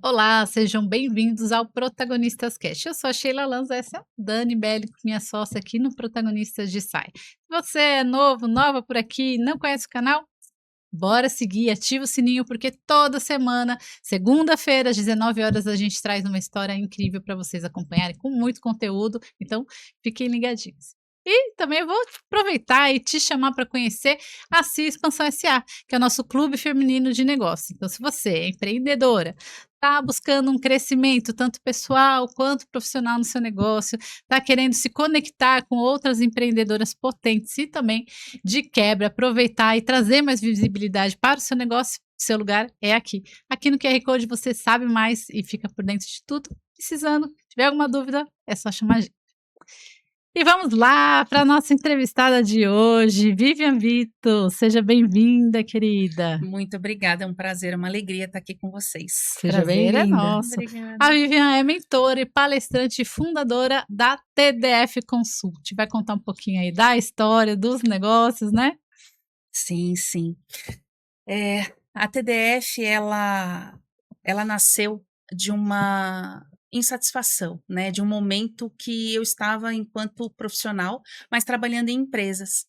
Olá, sejam bem-vindos ao Protagonistas Cast. Eu sou a Sheila Lanza, essa é a Dani Belli, minha sócia aqui no Protagonistas de Sai. Se você é novo, nova por aqui, não conhece o canal, bora seguir, ativa o sininho, porque toda semana, segunda-feira, às 19 horas, a gente traz uma história incrível para vocês acompanharem, com muito conteúdo, então fiquem ligadinhos. E também eu vou aproveitar e te chamar para conhecer a CIA Expansão SA, que é o nosso clube feminino de negócio. Então, se você é empreendedora, está buscando um crescimento, tanto pessoal quanto profissional no seu negócio, está querendo se conectar com outras empreendedoras potentes e também, de quebra, aproveitar e trazer mais visibilidade para o seu negócio, seu lugar é aqui. Aqui no QR Code você sabe mais e fica por dentro de tudo. Precisando, tiver alguma dúvida, é só chamar a gente. E vamos lá para a nossa entrevistada de hoje, Vivian Vito. Seja bem-vinda, querida. Muito obrigada, é um prazer, uma alegria estar aqui com vocês. Seja bem-vinda. É nosso. Obrigada. A Vivian é mentora e palestrante e fundadora da TDF Consult. Vai contar um pouquinho aí da história, dos negócios, né? Sim. A TDF, ela nasceu de uma insatisfação, né, de um momento que eu estava enquanto profissional, mas trabalhando em empresas.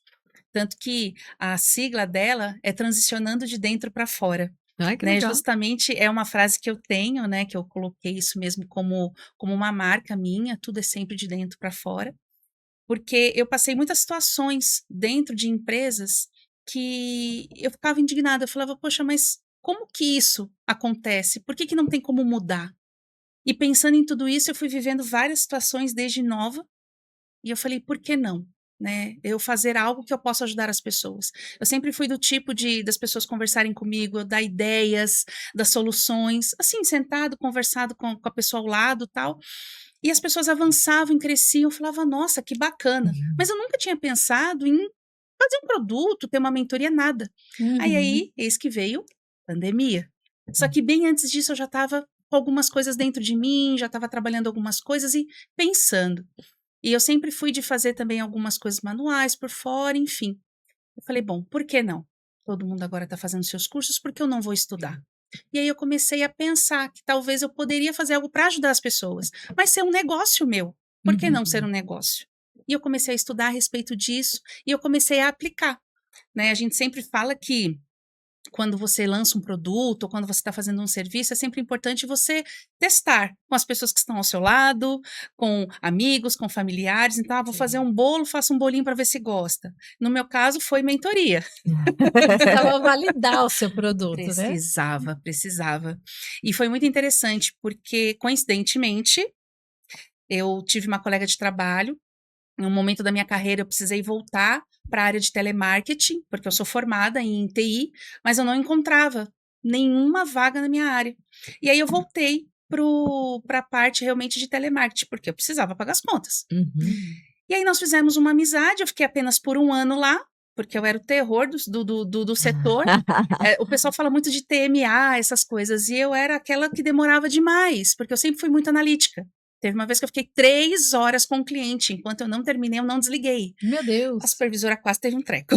Tanto que a sigla dela é transicionando de dentro para fora. Ai, que Né, legal. justamente é uma frase que eu tenho, né, que eu coloquei isso mesmo como uma marca minha, tudo é sempre de dentro para fora, porque eu passei muitas situações dentro de empresas que eu ficava indignada, eu falava: "Poxa, mas como que isso acontece? Por que que não tem como mudar?". E pensando em tudo isso, eu fui vivendo várias situações desde nova, e eu falei: "Por que não?", né, eu fazer algo que eu possa ajudar as pessoas. Eu sempre fui do tipo de das pessoas conversarem comigo, eu dar ideias, dar soluções, assim, sentado, conversado com a pessoa ao lado, tal, e as pessoas avançavam e cresciam, eu falava: "Nossa, que bacana", mas eu nunca tinha pensado em fazer um produto, ter uma mentoria, nada. Uhum. Aí, eis que veio pandemia. Só que bem antes disso eu já estava com algumas coisas dentro de mim, já estava trabalhando algumas coisas e pensando. E eu sempre fui de fazer também algumas coisas manuais por fora, enfim. Eu falei: "Bom, por que não? Todo mundo agora está fazendo seus cursos, por que eu não vou estudar?". E aí eu comecei a pensar que talvez eu poderia fazer algo para ajudar as pessoas, mas ser um negócio meu. Por que não ser Uhum. um negócio? E eu comecei a estudar a respeito disso e eu comecei a aplicar, né. A gente sempre fala que quando você lança um produto ou quando você está fazendo um serviço, é sempre importante você testar com as pessoas que estão ao seu lado, com amigos, com familiares. Então, vou fazer Sim. um bolo, faço um bolinho para ver se gosta. No meu caso, foi mentoria. Precisava validar o seu produto, né? Precisava. E foi muito interessante, porque, coincidentemente, eu tive uma colega de trabalho. Em um momento da minha carreira, eu precisei voltar para a área de telemarketing, porque eu sou formada em TI, mas eu não encontrava nenhuma vaga na minha área. E aí eu voltei para a parte realmente de telemarketing, porque eu precisava pagar as contas. Uhum. E aí nós fizemos uma amizade, eu fiquei apenas por um ano lá, porque eu era o terror do setor. O pessoal fala muito de TMA, essas coisas, e eu era aquela que demorava demais, porque eu sempre fui muito analítica. Teve uma vez que eu fiquei 3 horas com o cliente, enquanto eu não terminei, eu não desliguei. Meu Deus. A supervisora quase teve um treco.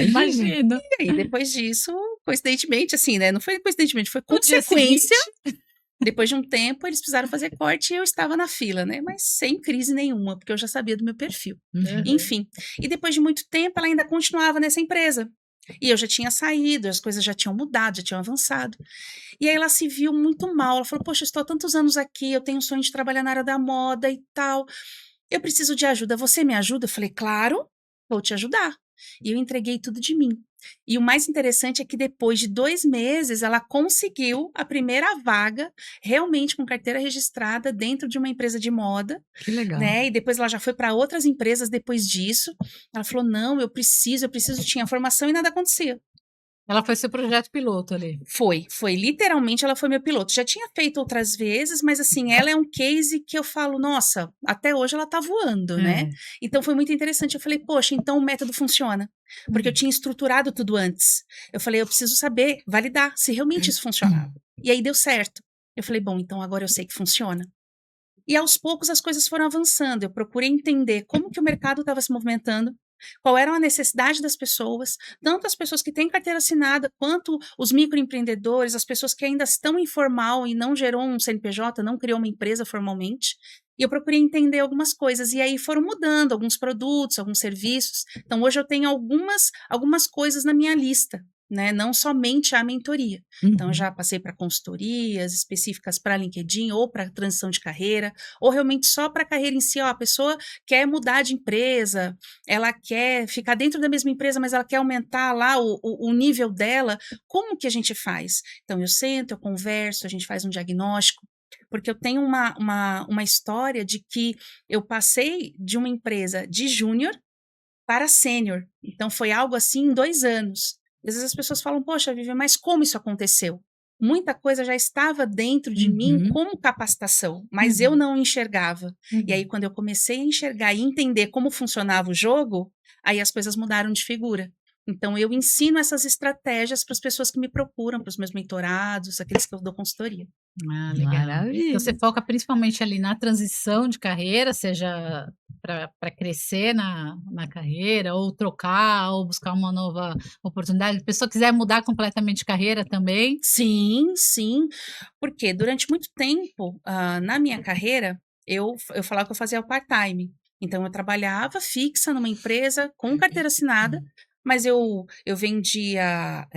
Imagino. E aí, depois disso, coincidentemente, assim, né, não foi coincidentemente, foi No dia consequência, seguinte. depois de um tempo, eles precisaram fazer corte e eu estava na fila, né, mas sem crise nenhuma, porque eu já sabia do meu perfil. Uhum. Enfim, e depois de muito tempo, ela ainda continuava nessa empresa. E eu já tinha saído, as coisas já tinham mudado, já tinham avançado. E aí ela se viu muito mal, ela falou: "Poxa, eu estou há tantos anos aqui, eu tenho um sonho de trabalhar na área da moda e tal, eu preciso de ajuda, você me ajuda?". Eu falei: "Claro, vou te ajudar". E eu entreguei tudo de mim. E o mais interessante é que depois de 2 meses, ela conseguiu a primeira vaga, realmente com carteira registrada dentro de uma empresa de moda, Que legal. né, e depois ela já foi para outras empresas depois disso. Ela falou: "Não, eu preciso", tinha formação e nada acontecia. Ela foi seu projeto piloto ali. Foi, literalmente ela foi meu piloto. Já tinha feito outras vezes, mas assim, ela é um case que eu falo: "Nossa, até hoje ela tá voando", né. É. Então foi muito interessante, eu falei: "Poxa, então o método funciona", porque eu Uhum. tinha estruturado tudo antes. Eu falei: "Eu preciso saber, validar se realmente isso funcionava". E aí deu certo. Eu falei: "Bom, então agora eu sei que funciona". E aos poucos as coisas foram avançando, eu procurei entender como que o mercado estava se movimentando, qual era a necessidade das pessoas, tanto as pessoas que têm carteira assinada, quanto os microempreendedores, as pessoas que ainda estão informal e não gerou um CNPJ, não criou uma empresa formalmente. E eu procurei entender algumas coisas, e aí foram mudando alguns produtos, alguns serviços. Então, hoje eu tenho algumas coisas na minha lista, né? Não somente a mentoria. Então, eu já passei para consultorias específicas para LinkedIn, ou para transição de carreira, ou realmente só para a carreira em si. Ó, a pessoa quer mudar de empresa, ela quer ficar dentro da mesma empresa, mas ela quer aumentar lá o nível dela. Como que a gente faz? Então, eu sento, eu converso, a gente faz um diagnóstico, porque eu tenho uma história de que eu passei de uma empresa de júnior para sênior. Então, foi algo assim em 2 anos. Às vezes as pessoas falam, poxa, Vivian, mas como isso aconteceu? Muita coisa já estava dentro de mim como capacitação, mas eu não enxergava. E aí, quando eu comecei a enxergar e entender como funcionava o jogo, aí as coisas mudaram de figura. Então, eu ensino essas estratégias para as pessoas que me procuram, para os meus mentorados, aqueles que eu dou consultoria. Ah, legal. Então, Maravilha. você foca principalmente ali na transição de carreira, seja para crescer na carreira, ou trocar, ou buscar uma nova oportunidade. Se a pessoa quiser mudar completamente de carreira também. Sim, sim. Porque durante muito tempo, na minha carreira, eu falava que eu fazia o part-time. Então, eu trabalhava fixa numa empresa com carteira assinada, mas eu vendia,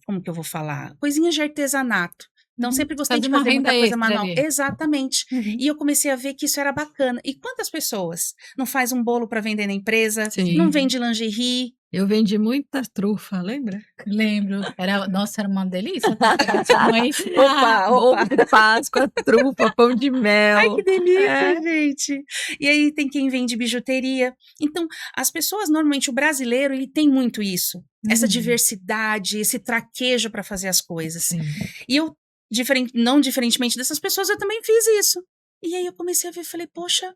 como que eu vou falar? Coisinhas de artesanato. Então, sempre gostei de Fazer uma fazer muita renda coisa extra manual. ali. Exatamente. E eu comecei a ver que isso era bacana. E quantas pessoas não faz um bolo para vender na empresa, Sim. não vende lingerie? Eu vendi muita trufa, lembra? Lembro. Nossa, era uma delícia. Pra sua mãe. Opa, Bolo de Páscoa, trufa, pão de mel. Ai, que delícia, É. gente. E aí tem quem vende bijuteria. Então, as pessoas, normalmente, o brasileiro, ele tem muito isso. Essa diversidade, esse traquejo para fazer as coisas. Sim. E eu, não diferentemente dessas pessoas, eu também fiz isso. E aí eu comecei a ver, falei, poxa,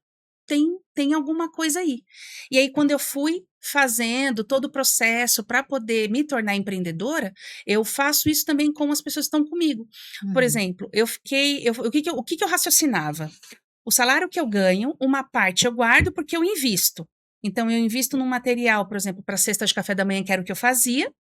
tem alguma coisa aí. E aí, quando eu fui fazendo todo o processo para poder me tornar empreendedora, eu faço isso também com as pessoas que estão comigo. Por exemplo, o que que eu raciocinava? O salário que eu ganho, uma parte eu guardo porque eu invisto. Então, eu invisto num material, por exemplo, para cesta de café da manhã, que era o que eu fazia,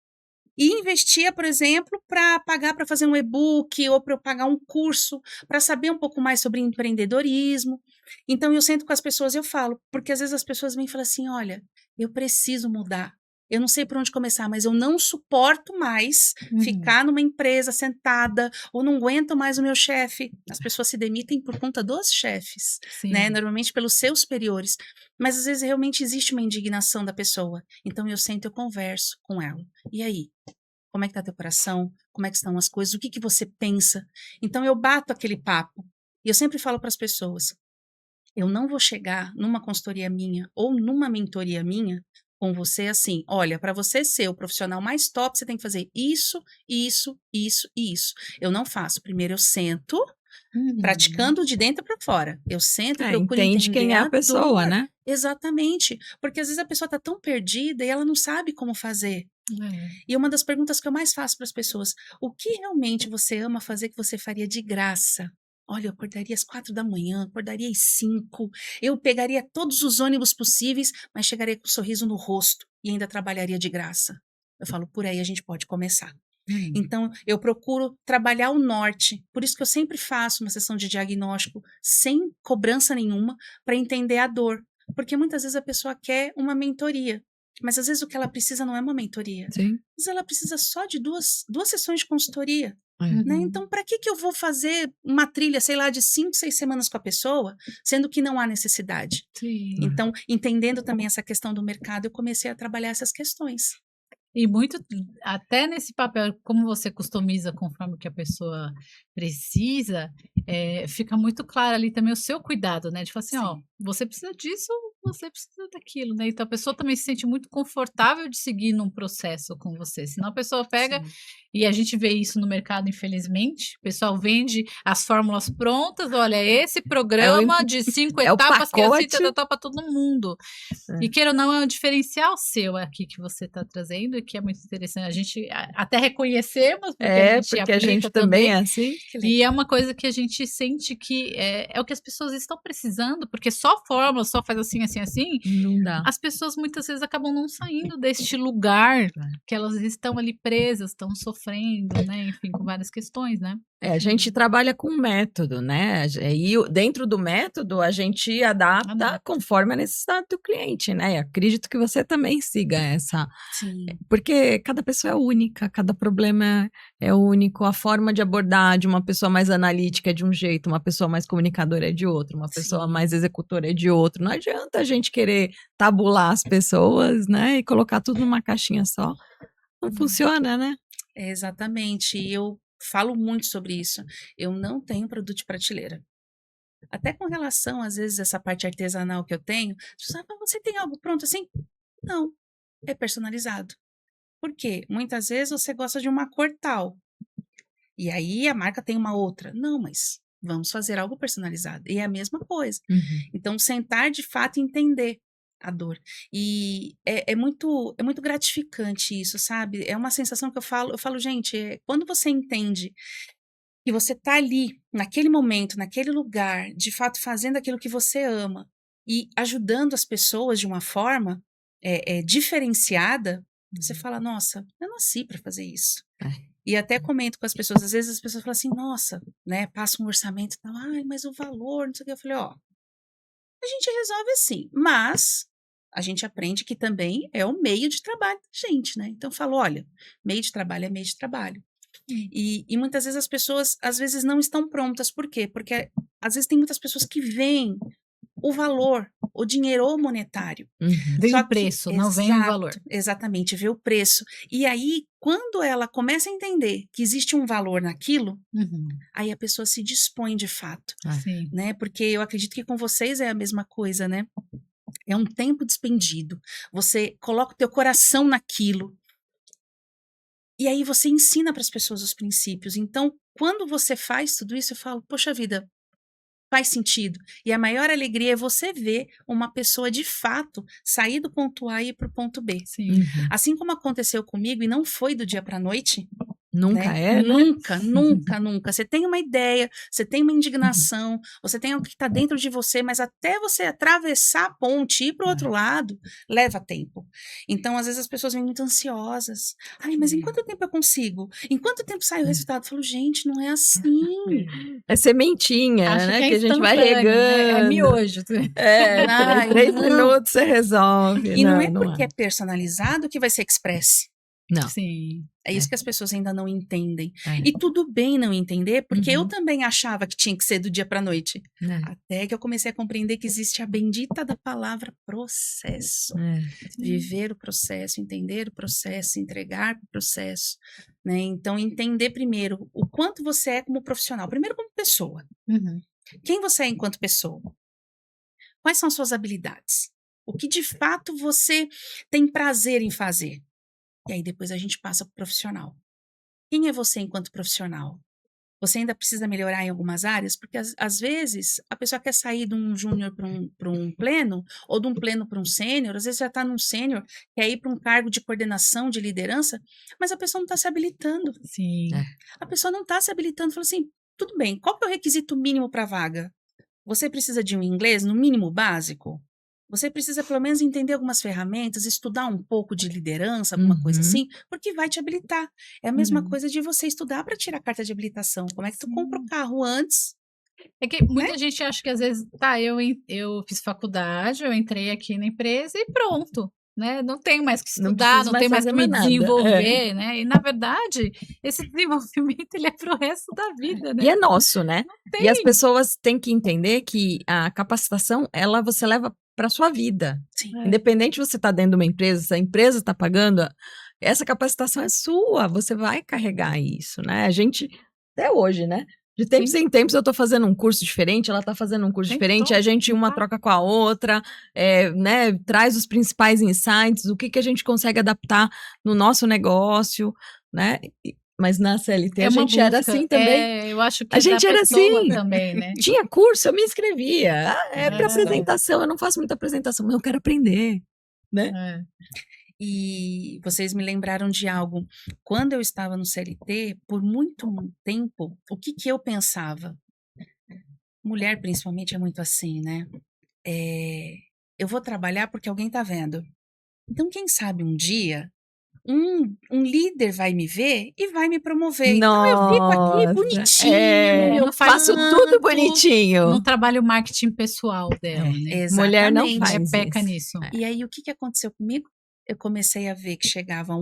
e investia, por exemplo, para pagar para fazer um e-book ou para eu pagar um curso para saber um pouco mais sobre empreendedorismo. Então, eu sento com as pessoas e eu falo, porque às vezes as pessoas vêm e falam assim: olha, eu preciso mudar. Eu não sei por onde começar, mas eu não suporto mais ficar numa empresa sentada, ou não aguento mais o meu chefe. As pessoas se demitem por conta dos chefes, né? Normalmente pelos seus superiores. Mas às vezes realmente existe uma indignação da pessoa. Então eu sento, eu converso com ela. E aí? Como é que tá teu coração? Como é que estão as coisas? O que que você pensa? Então eu bato aquele papo. E eu sempre falo para as pessoas: eu não vou chegar numa consultoria minha ou numa mentoria minha com você assim, olha, para você ser o profissional mais top, você tem que fazer isso, isso, isso e isso. Eu não faço. Primeiro eu sento, praticando de dentro para fora. Eu sento e procuro Entende entender quem é a dor. pessoa, né? Exatamente. Porque às vezes a pessoa está tão perdida e ela não sabe como fazer. E uma das perguntas que eu mais faço para as pessoas: o que realmente você ama fazer que você faria de graça? Olha, eu acordaria às 4 da manhã, acordaria às 5, eu pegaria todos os ônibus possíveis, mas chegaria com um sorriso no rosto e ainda trabalharia de graça. Eu falo, por aí a gente pode começar. Então, eu procuro trabalhar o norte. Por isso que eu sempre faço uma sessão de diagnóstico sem cobrança nenhuma para entender a dor. Porque muitas vezes a pessoa quer uma mentoria, mas às vezes o que ela precisa não é uma mentoria. Sim. Às vezes ela precisa só de duas sessões de consultoria. Né? Então, para que eu vou fazer uma trilha, sei lá, de 5, 6 semanas com a pessoa, sendo que não há necessidade? Então, entendendo também essa questão do mercado, eu comecei a trabalhar essas questões. E muito, até nesse papel, como você customiza conforme que a pessoa precisa, fica muito claro ali também o seu cuidado, né? De falar assim, ó, você precisa disso, você precisa daquilo, né? Então a pessoa também se sente muito confortável de seguir num processo com você. Senão a pessoa pega, e a gente vê isso no mercado, infelizmente, o pessoal vende as fórmulas prontas, olha, esse programa de 5 etapas que aceita para todo mundo. E queira ou não, é um diferencial seu aqui que você está trazendo e que é muito interessante. A gente até reconhecemos, porque a gente também é assim. E é uma coisa que a gente sente que é o que as pessoas estão precisando, porque só fórmula, só faz assim, conhecem assim, Não dá. as pessoas muitas vezes acabam não saindo deste lugar que elas estão ali presas, estão sofrendo, né? Enfim, com várias questões, né? A gente trabalha com método, né? E dentro do método, a gente adapta conforme a necessidade do cliente, né? E acredito que você também siga essa. Sim. Porque cada pessoa é única, cada problema é único, a forma de abordar de uma pessoa mais analítica é de um jeito, uma pessoa mais comunicadora é de outro, uma pessoa mais executora é de outro. Não adianta a gente querer tabular as pessoas, né? E colocar tudo numa caixinha só. Não funciona, né? Exatamente. E eu falo muito sobre isso. Eu não tenho produto de prateleira. Até com relação, às vezes, essa parte artesanal que eu tenho, você tem algo pronto assim? Não, é personalizado. Por quê? Muitas vezes você gosta de uma cor tal, e aí a marca tem uma outra. Não, mas vamos fazer algo personalizado. E é a mesma coisa. Então, sentar de fato e entender a dor. E é muito gratificante isso, sabe? É uma sensação que eu falo, gente, quando você entende que você tá ali, naquele momento, naquele lugar, de fato fazendo aquilo que você ama e ajudando as pessoas de uma forma diferenciada, você fala, nossa, eu nasci para fazer isso. E até comento com as pessoas, às vezes as pessoas falam assim, nossa, né, passa um orçamento e tal, ai, mas o valor, não sei o que. Eu falei, ó, a gente resolve assim, mas a gente aprende que também é o meio de trabalho da gente, né? Então eu falo, olha, meio de trabalho é meio de trabalho. E muitas vezes as pessoas, às vezes, não estão prontas. Por quê? Porque, às vezes, tem muitas pessoas que veem o valor, o dinheiro ou monetário. Vem o preço, não vem o valor. Exatamente, vê o preço. E aí, quando ela começa a entender que existe um valor naquilo, aí a pessoa se dispõe de fato. Né? Porque eu acredito que com vocês é a mesma coisa, né? É um tempo despendido. Você coloca o teu coração naquilo. E aí você ensina para as pessoas os princípios. Então, quando você faz tudo isso, eu falo, poxa vida, faz sentido. E a maior alegria é você ver uma pessoa de fato sair do ponto A e ir para o ponto B. Assim como aconteceu comigo, e não foi do dia para a noite. Nunca né? é, Nunca, nunca, nunca. Você tem uma ideia, você tem uma indignação, você tem algo que está dentro de você, mas até você atravessar a ponte e ir para o outro lado, leva tempo. Então, às vezes, as pessoas vêm muito ansiosas. Ai, mas em quanto tempo eu consigo? Em quanto tempo sai o resultado? Eu falo, gente, não é assim. É sementinha, Acho né? que Que a gente vai regando. É miojo. Em 3 minutos você resolve. E não é porque é personalizado que vai ser express. Não. Sim. É isso que as pessoas ainda não entendem. E tudo bem não entender, porque eu também achava que tinha que ser do dia para a noite. Até que eu comecei a compreender que existe a bendita da palavra processo. Viver o processo, entender o processo, entregar o processo. Né? Então, entender primeiro o quanto você é como profissional. Primeiro como pessoa. Quem você é enquanto pessoa? Quais são as suas habilidades? O que de fato você tem prazer em fazer? E aí depois a gente passa para o profissional. Quem é você enquanto profissional? Você ainda precisa melhorar em algumas áreas? Porque às vezes a pessoa quer sair de um júnior para um pleno, ou de um pleno para um sênior, às vezes já está num sênior, quer ir para um cargo de coordenação, de liderança, mas a pessoa não está se habilitando. A pessoa não está se habilitando. Fala assim, tudo bem, qual que é o requisito mínimo para a vaga? Você precisa de um inglês, no mínimo básico? Você precisa pelo menos entender algumas ferramentas, estudar um pouco de liderança, alguma coisa assim, porque vai te habilitar. É a mesma coisa de você estudar para tirar a carta de habilitação. Como é que tu compra o carro antes? É que muita gente acha que às vezes, eu fiz faculdade, eu entrei aqui na empresa e pronto. Né? Não tenho mais que estudar, não tenho mais que me desenvolver, né? E na verdade, esse desenvolvimento ele é pro resto da vida, né? E é nosso, né? E as pessoas têm que entender que a capacitação, você leva para sua vida. Independente de você estar dentro de uma empresa, se a empresa está pagando, essa capacitação é sua, você vai carregar isso, né? A gente, até hoje, né? De tempos em tempos eu estou fazendo um curso diferente, ela está fazendo um curso diferente, a gente uma troca com a outra, né, traz os principais insights, o que a gente consegue adaptar no nosso negócio, né? Mas na CLT a gente era assim também. Eu acho que a gente era assim também, né? Tinha curso, eu me inscrevia. Para apresentação, eu não faço muita apresentação, mas eu quero aprender, né? E vocês me lembraram de algo. Quando eu estava no CLT, por muito tempo, o que eu pensava? Mulher, principalmente, é muito assim, né? eu vou trabalhar porque alguém tá vendo. Então, quem sabe um dia um líder vai me ver e vai me promover. Então eu fico aqui Nossa, bonitinha, no meu eu faço tudo canto. bonitinho. Não trabalha o marketing pessoal dela, né? Mulher não Exatamente. faz Peca isso. nisso. E aí, o que aconteceu comigo? Eu comecei a ver que chegava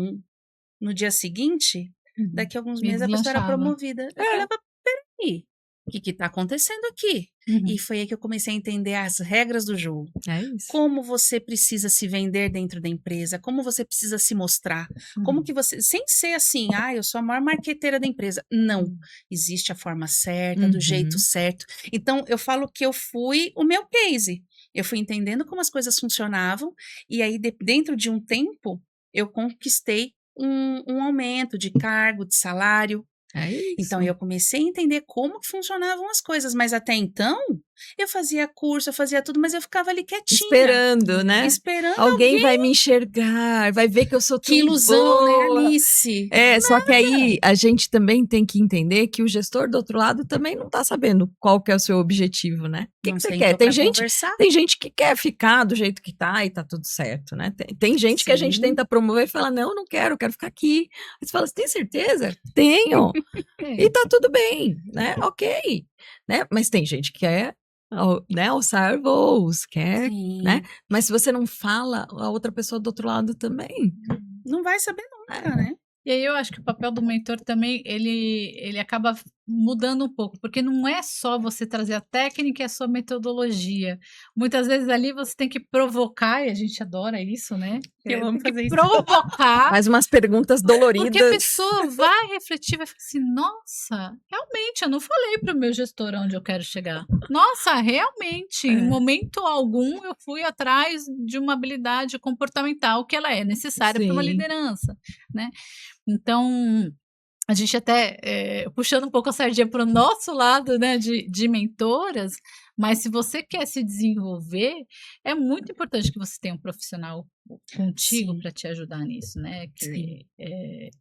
no dia seguinte, daqui a alguns E meses a pessoa era deslanchava. promovida. Eu falava, peraí, o que tá acontecendo aqui? E foi aí que eu comecei a entender as regras do jogo. É isso. Como você precisa se vender dentro da empresa, como você precisa se mostrar, como que você, sem ser assim, eu sou a maior marqueteira da empresa. Não, existe a forma certa, do jeito certo. Então, eu falo que eu fui o meu case. Eu fui entendendo como as coisas funcionavam e aí, dentro de um tempo, eu conquistei um aumento de cargo, de salário. É isso. Então, eu comecei a entender como que funcionavam as coisas, mas até então, eu fazia curso, eu fazia tudo, mas eu ficava ali quietinha. Esperando, né? Esperando alguém vai me enxergar, vai ver que eu sou tão Que ilusão, né, boa. Alice? Só que aí a gente também tem que entender que o gestor do outro lado também não tá sabendo qual que é o seu objetivo, né? O que você quer? Tem gente que quer ficar do jeito que tá e tá tudo certo, né? Tem gente que a gente tenta promover e fala, não quero ficar aqui. Aí você fala, você tem certeza? Tenho. E tá tudo bem, né? Ok. Né? Mas tem gente que quer, né, alçar voos, quer, né? Mas se você não fala, a outra pessoa do outro lado também não vai saber nunca, né? E aí eu acho que o papel do mentor também, ele acaba mudando um pouco, porque não é só você trazer a técnica e a sua metodologia. Muitas vezes ali você tem que provocar, e a gente adora isso, né? Eu amo fazer isso. Provocar. Faz umas perguntas doloridas. Porque a pessoa vai refletir, vai ficar assim, nossa, realmente, eu não falei para o meu gestor onde eu quero chegar. Nossa, realmente, em momento algum eu fui atrás de uma habilidade comportamental que ela é necessária para uma liderança, né? Então, a gente até, puxando um pouco a sardinha para o nosso lado, né, de mentoras, mas se você quer se desenvolver, é muito importante que você tenha um profissional contigo para te ajudar nisso, né?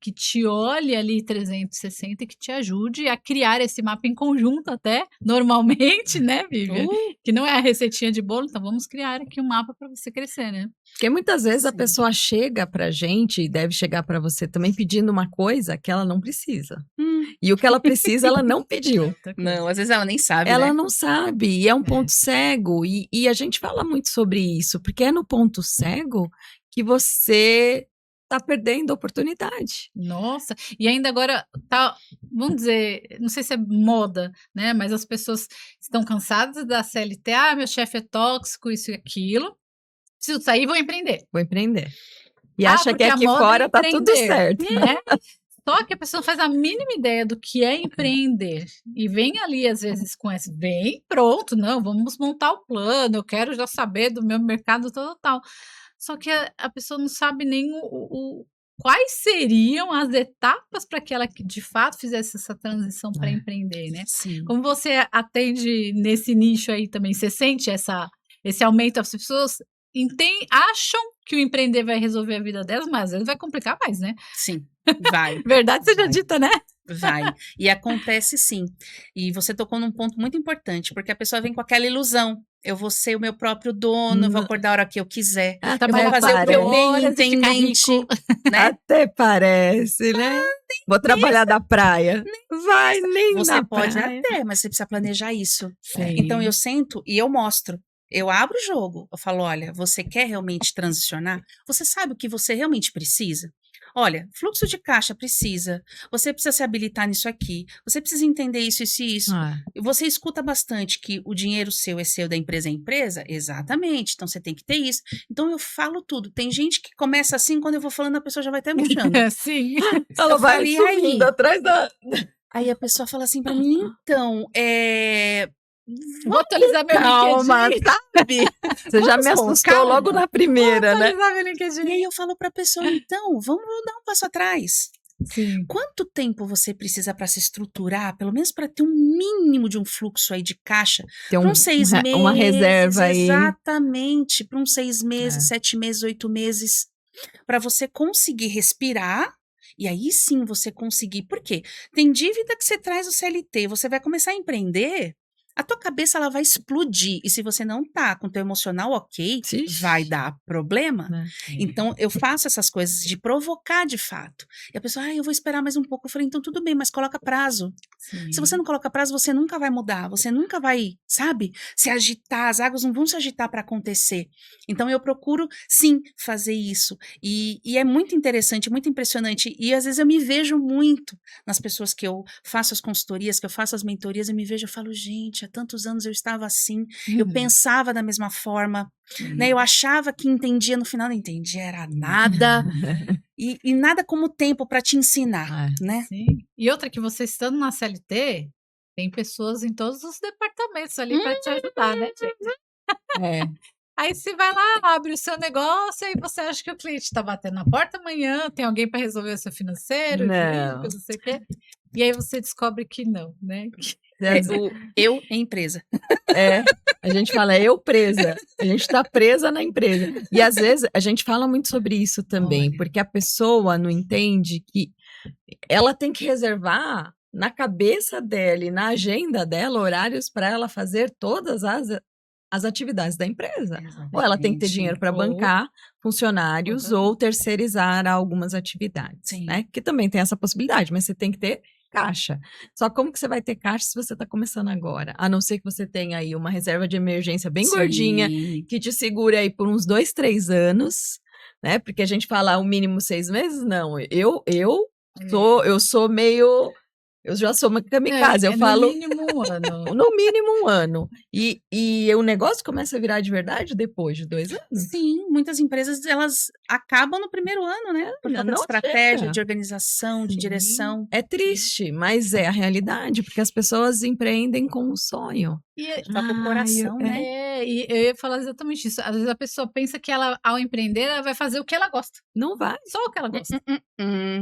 Que te olhe ali 360 e que te ajude a criar esse mapa em conjunto até, normalmente, né, Vivian? Que não é a receitinha de bolo, então vamos criar aqui um mapa para você crescer, né? Porque muitas vezes a pessoa chega pra gente, e deve chegar pra você também pedindo uma coisa que ela não precisa. E o que ela precisa, ela não pediu. Não, às vezes ela nem sabe, Ela né? não sabe, e é um ponto cego. E a gente fala muito sobre isso, porque é no ponto cego que você tá perdendo a oportunidade. Nossa, e ainda agora tá, vamos dizer, não sei se é moda, né? Mas as pessoas estão cansadas da CLT, meu chefe é tóxico, isso e aquilo. Preciso sair, vou empreender. Vou empreender. E acha que aqui fora tá tudo certo. Né? Só que a pessoa não faz a mínima ideia do que é empreender. E vem ali, às vezes, com esse, bem pronto, não, vamos montar o plano, eu quero já saber do meu mercado tal. Só que a pessoa não sabe nem quais seriam as etapas para que ela de fato fizesse essa transição para empreender, né? Sim. Como você atende nesse nicho aí também, você sente esse aumento? As pessoas acham que o empreender vai resolver a vida delas, mas às vezes vai complicar mais, né? Sim, vai. Verdade seja dita, né? Vai. E acontece sim. E você tocou num ponto muito importante, porque a pessoa vem com aquela ilusão. Eu vou ser o meu próprio dono, vou acordar a hora que eu quiser. Eu vou fazer o que eu bem entendente. Né? Até parece, né? Vou trabalhar da praia. Vai, nem você na pode praia. até, mas você precisa planejar isso. Sim. Então eu sento e eu mostro. Eu abro o jogo. Eu falo, olha, você quer realmente transicionar? Você sabe o que você realmente precisa? Olha, fluxo de caixa precisa, você precisa se habilitar nisso aqui, você precisa entender isso e isso. Você escuta bastante que o dinheiro seu é seu, da empresa é empresa? Exatamente, então você tem que ter isso. Então eu falo tudo. Tem gente que começa assim, quando eu vou falando, a pessoa já vai até murchando. Sim. Ela vai subindo atrás da... Aí a pessoa fala assim pra mim, então, vou atualizar meu LinkedIn. Sabe? Você já me assustou logo na primeira, né? Meu LinkedIn. E aí eu falo pra pessoa, então, vamos dar um passo atrás. Sim. Quanto tempo você precisa para se estruturar, pelo menos para ter um mínimo de um fluxo aí de caixa? Para uns 6 meses. Uma reserva aí. Exatamente, para uns 6 meses, 7 meses, 8 meses. Para você conseguir respirar. E aí sim você conseguir. Por quê? Tem dívida que você traz o CLT, você vai começar a empreender. a tua cabeça ela vai explodir. E se você não tá com o teu emocional ok, vai dar problema. Então, eu faço essas coisas de provocar de fato. E a pessoa, eu vou esperar mais um pouco. Eu falei, então tudo bem, mas coloca prazo. Sim. Se você não coloca prazo, você nunca vai mudar. Você nunca vai, sabe, se agitar. As águas não vão se agitar para acontecer. Então, eu procuro, sim, fazer isso. E é muito interessante, muito impressionante. E às vezes eu me vejo muito nas pessoas que eu faço as consultorias, que eu faço as mentorias, eu me vejo, eu falo, gente, há tantos anos eu estava assim, eu pensava da mesma forma, né? Eu achava que entendia, no final não entendia, era nada. E nada como tempo para te ensinar, né? Sim. E outra que você estando na CLT, tem pessoas em todos os departamentos ali para te ajudar, né, gente? Aí você vai lá, abre o seu negócio, aí você acha que o cliente está batendo na porta amanhã, tem alguém para resolver o seu financeiro, não. não sei o quê. E aí você descobre que não, né? Eu é empresa. A gente fala, eu presa. A gente tá presa na empresa. E às vezes a gente fala muito sobre isso também, porque a pessoa não entende que ela tem que reservar na cabeça dela e na agenda dela horários para ela fazer todas as atividades da empresa. Exatamente. Ou ela tem que ter dinheiro para bancar funcionários ou terceirizar algumas atividades, né? Que também tem essa possibilidade, mas você tem que ter caixa. Só como que você vai ter caixa se você está começando agora? A não ser que você tenha aí uma reserva de emergência bem gordinha, que te segure aí por uns 2, 3 anos, né? Porque a gente fala o mínimo 6 meses, não. Eu sou meio... Eu já sou uma kamikaze, eu falo... No mínimo 1 ano. No mínimo 1 ano. E o negócio começa a virar de verdade depois de 2 anos? Sim, muitas empresas, elas acabam no primeiro ano, né? Por conta de estratégia, de organização, de direção. É triste, mas é a realidade, porque as pessoas empreendem com um sonho. Só com o coração, né? E eu ia falar exatamente isso. Às vezes a pessoa pensa que ela, ao empreender, ela vai fazer o que ela gosta. Não vai. Só o que ela gosta.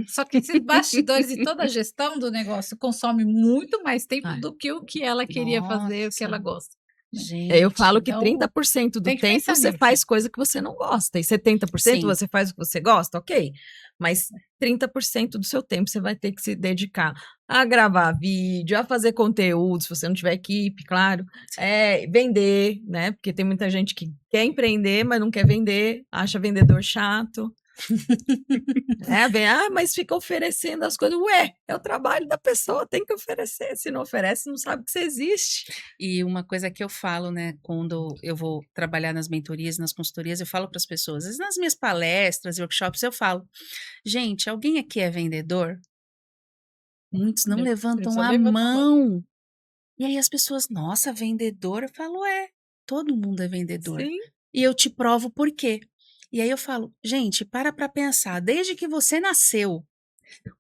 Só que esses bastidores e toda a gestão do negócio consome muito mais tempo do que o que ela queria fazer, o que ela gosta. Gente, eu falo que 30% do tempo você faz coisa que você não gosta. E 70% você faz o que você gosta, ok. Mas 30% do seu tempo você vai ter que se dedicar a gravar vídeo, a fazer conteúdo, se você não tiver equipe, claro. Vender, né? Porque tem muita gente que quer empreender, mas não quer vender, acha vendedor chato. Mas fica oferecendo as coisas. Ué, é o trabalho da pessoa, tem que oferecer. Se não oferece, não sabe que você existe. E uma coisa que eu falo, né, quando eu vou trabalhar nas mentorias, nas consultorias, eu falo para as pessoas, às vezes nas minhas palestras, workshops, eu falo, gente, alguém aqui é vendedor? Muitos não levantam a mão. E aí as pessoas, nossa, vendedor? Eu falo, todo mundo é vendedor. Sim. E eu te provo por quê. E aí eu falo, gente, para pensar, desde que você nasceu,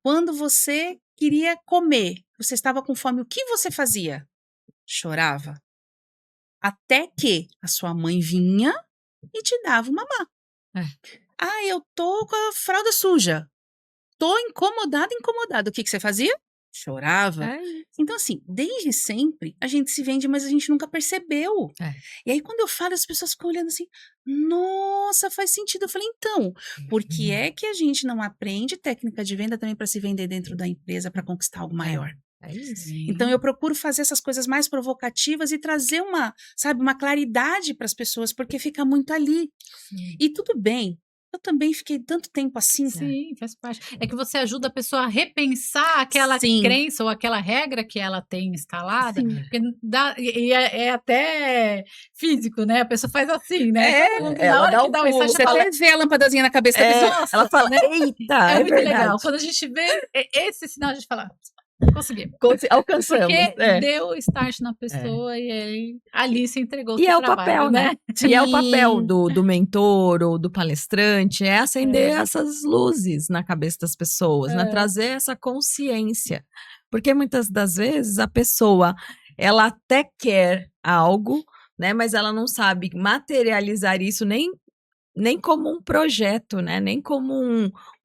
quando você queria comer, você estava com fome, o que você fazia? Chorava. Até que a sua mãe vinha e te dava uma mamá. Eu tô com a fralda suja. Tô incomodada. O que você fazia? Chorava. Então, assim, desde sempre a gente se vende, mas a gente nunca percebeu. E aí, quando eu falo, as pessoas ficam olhando assim, nossa, faz sentido. Eu falei, então, por que é que a gente não aprende técnica de venda também para se vender dentro da empresa para conquistar algo maior? É isso. Então, eu procuro fazer essas coisas mais provocativas e trazer uma claridade para as pessoas, porque fica muito ali. E tudo bem. Eu também fiquei tanto tempo assim. Sim, faz parte. É que você ajuda a pessoa a repensar aquela crença ou aquela regra que ela tem instalada. Porque é até físico, né? A pessoa faz assim, né? Ela dá você até vê a lâmpadazinha na cabeça da pessoa. Ela fala, né? Eita, é muito verdade. legal. Quando a gente vê esse sinal, a gente fala... Conseguimos. Alcançamos. Porque deu start na pessoa e aí ali se entregou. E é o papel, né? E é o papel do mentor ou do palestrante, é acender essas luzes na cabeça das pessoas, né? Trazer essa consciência. Porque muitas das vezes a pessoa, ela até quer algo, né? Mas ela não sabe materializar isso nem como um projeto, né? Nem como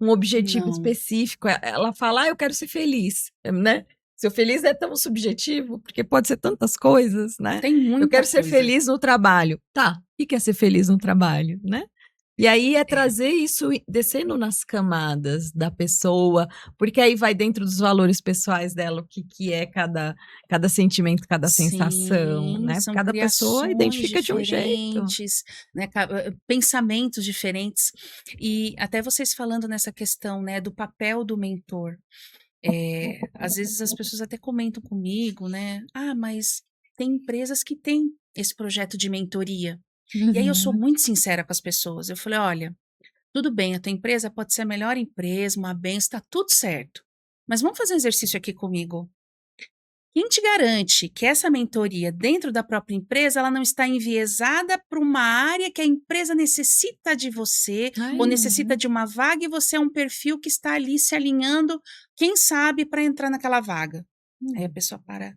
um objetivo específico. Ela fala, eu quero ser feliz, né? Ser feliz é tão subjetivo, porque pode ser tantas coisas, né? Tem muita Eu quero ser feliz no trabalho. Tá, o que é ser feliz no trabalho, né? E aí é trazer isso descendo nas camadas da pessoa, porque aí vai dentro dos valores pessoais dela, o que é cada sentimento, cada sensação, Sim, né? são Cada pessoa criações identifica de um jeito. diferentes, né, pensamentos diferentes. E até vocês falando nessa questão, né, do papel do mentor. Às vezes as pessoas até comentam comigo, né? Ah, mas tem empresas que têm esse projeto de mentoria. E aí eu sou Uhum. muito sincera com as pessoas. Eu falei, olha, tudo bem, a tua empresa pode ser a melhor empresa, uma benção, tá tudo certo. Mas vamos fazer um exercício aqui comigo. Quem te garante que essa mentoria dentro da própria empresa, ela não está enviesada para uma área que a empresa necessita de você ou necessita de uma vaga e você é um perfil que está ali se alinhando, quem sabe, para entrar naquela vaga? Aí a pessoa para.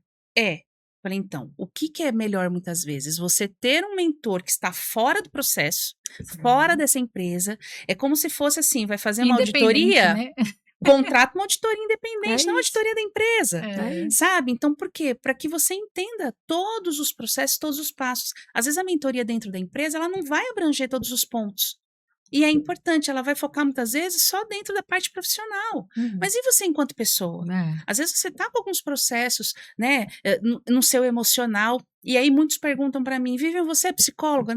Falei, então, o que é melhor muitas vezes? Você ter um mentor que está fora do processo, fora dessa empresa, é como se fosse assim, vai fazer uma Independente, auditoria, né? contrata uma auditoria É independente, não uma isso. auditoria da empresa, É. sabe? Então, por quê? Para que você entenda todos os processos, todos os passos. Às vezes a mentoria dentro da empresa, ela não vai abranger todos os pontos. E é importante, ela vai focar muitas vezes só dentro da parte profissional. Uhum. Mas e você enquanto pessoa? É. Às vezes você está com alguns processos, né, no seu emocional, e aí muitos perguntam para mim, Vivian, você é psicóloga?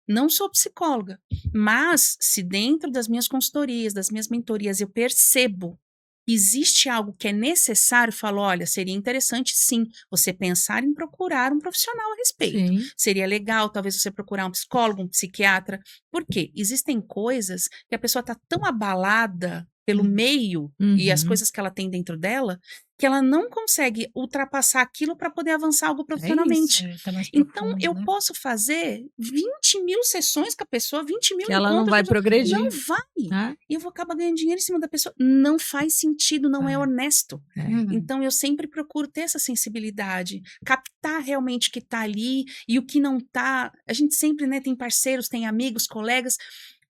Não sou psicóloga, mas se dentro das minhas consultorias, das minhas mentorias, eu percebo que existe algo que é necessário, eu falo, olha, seria interessante sim, você pensar em procurar um profissional a respeito. Sim. Seria legal, talvez, você procurar um psicólogo, um psiquiatra. Por quê? Existem coisas que a pessoa está tão abalada pelo meio e as coisas que ela tem dentro dela, que ela não consegue ultrapassar aquilo para poder avançar algo profissionalmente. Tá mais Então, profundo, eu né? posso fazer 20 mil sessões com a pessoa, 20 mil Que ela não encontros vai com a pessoa. progredir. Não vai. Né? E eu vou acabar ganhando dinheiro em cima da pessoa. Não faz sentido, não é honesto. Uhum. Então, eu sempre procuro ter essa sensibilidade, captar realmente o que está ali e o que não está. A gente sempre, né, tem parceiros, tem amigos, colegas,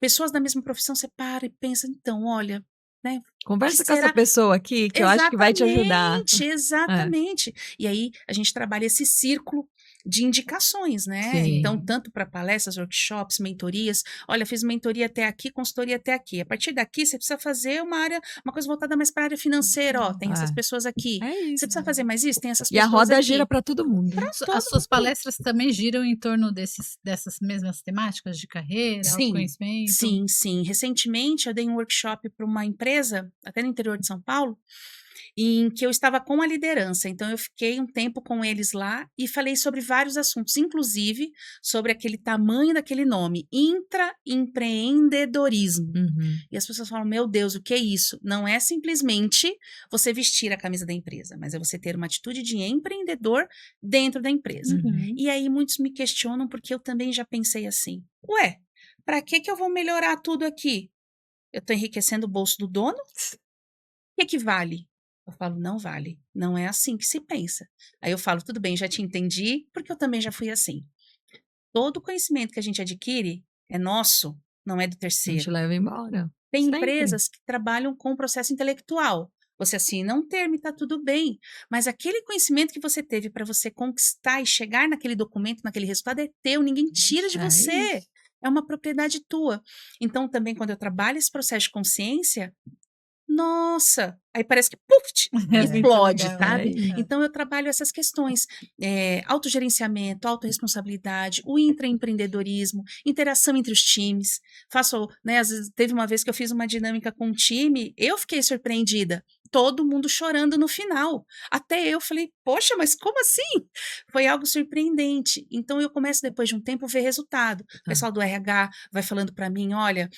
pessoas da mesma profissão, você para e pensa, então, olha, né? Conversa que com essa será? pessoa aqui, que eu acho que vai te ajudar. Exatamente. E aí a gente trabalha esse círculo de indicações, né? Sim. Então, tanto para palestras, workshops, mentorias. Olha, fiz mentoria até aqui, consultoria até aqui. A partir daqui, você precisa fazer uma coisa voltada mais para a área financeira. Ó, tem essas pessoas aqui. É Você isso. precisa fazer mais isso? Tem essas E a pessoas roda aqui. gira para todo mundo. As suas palestras também giram em torno dessas mesmas temáticas de carreira, autoconhecimento? Sim. Recentemente, eu dei um workshop para uma empresa, até no interior de São Paulo, em que eu estava com a liderança. Então, eu fiquei um tempo com eles lá e falei sobre vários assuntos, inclusive sobre aquele tamanho daquele nome, intraempreendedorismo. E as pessoas falam, meu Deus, o que é isso? Não é simplesmente você vestir a camisa da empresa, mas é você ter uma atitude de empreendedor dentro da empresa. E aí muitos me questionam porque eu também já pensei assim, ué, para que eu vou melhorar tudo aqui? Eu estou enriquecendo o bolso do dono? O que vale? Eu falo, não vale. Não é assim que se pensa. Aí eu falo, tudo bem, já te entendi, porque eu também já fui assim. Todo conhecimento que a gente adquire é nosso, não é do A terceiro. gente leva embora. Tem Sempre. empresas que trabalham com o processo intelectual. Você assina um termo e está tudo bem. Mas aquele conhecimento que você teve para você conquistar e chegar naquele documento, naquele resultado, é teu, ninguém tira de você. É uma propriedade tua. Então, também, quando eu trabalho esse processo de consciência, nossa, aí parece que explode, sabe? Então eu trabalho essas questões, autogerenciamento, autorresponsabilidade, o intraempreendedorismo, interação entre os times. Faço, né, às vezes teve uma vez que eu fiz uma dinâmica com um time, eu fiquei surpreendida, todo mundo chorando no final. Até eu falei, poxa, mas como assim? Foi algo surpreendente. Então eu começo depois de um tempo a ver resultado. O pessoal do RH vai falando para mim, olha,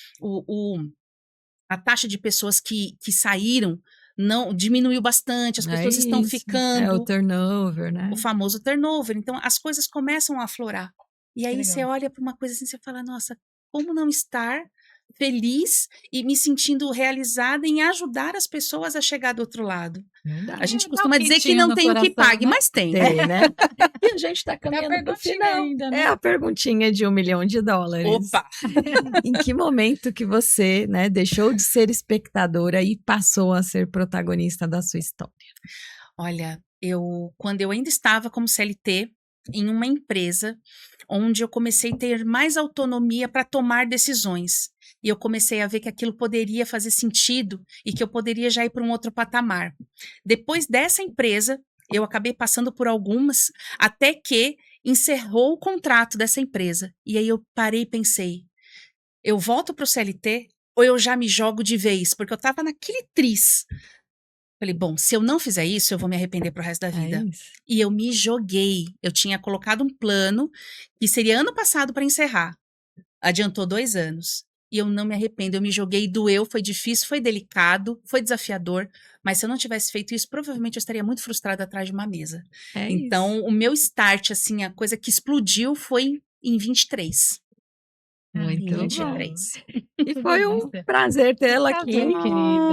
a taxa de pessoas que saíram não diminuiu bastante, as pessoas estão ficando. É o turnover, né? O famoso turnover. Então, as coisas começam a aflorar. E aí você olha para uma coisa assim, você fala, nossa, como não estar feliz e me sentindo realizada em ajudar as pessoas a chegar do outro lado. A gente costuma dizer que não tem o que pague, né? Mas tem, né? E a gente está caminhando para o final. Ainda, né? É a perguntinha de $1 milhão. Opa! Em que momento que você, né, deixou de ser espectadora e passou a ser protagonista da sua história? Olha, quando eu ainda estava como CLT, em uma empresa onde eu comecei a ter mais autonomia para tomar decisões. E eu comecei a ver que aquilo poderia fazer sentido e que eu poderia já ir para um outro patamar. Depois dessa empresa, eu acabei passando por algumas, até que encerrou o contrato dessa empresa. E aí eu parei e pensei, eu volto para o CLT ou eu já me jogo de vez? Porque eu estava naquele tris. Falei, bom, se eu não fizer isso, eu vou me arrepender pro resto da vida. E eu me joguei. Eu tinha colocado um plano que seria ano passado para encerrar. Adiantou 2 anos. E eu não me arrependo. Eu me joguei, doeu, foi difícil, foi delicado, foi desafiador. Mas se eu não tivesse feito isso, provavelmente eu estaria muito frustrada atrás de uma mesa. Então, o meu start, assim, a coisa que explodiu foi em 23. Muito Em bom. 23. E foi um prazer tê-la aqui. Querida.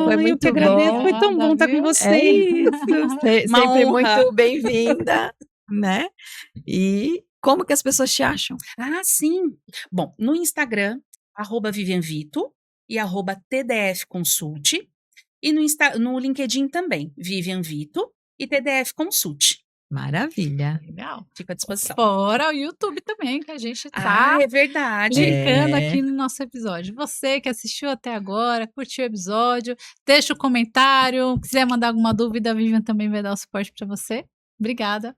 Foi muito eu que agradeço, bom. foi tão bom estar com você. É isso. Uma Sempre honra. muito bem-vinda, né? E como que as pessoas te acham? Ah, sim. Bom, no Instagram, @VivianVito e @TDF Consult. E no LinkedIn também, Vivian Vito e TDF Consult. Maravilha. Legal. Fico à disposição. Fora o YouTube também, que a gente tá é verdade. linkando aqui no nosso episódio. Você que assistiu até agora, curtiu o episódio, deixa o comentário. Quiser mandar alguma dúvida, a Vivian também vai dar o suporte para você. Obrigada.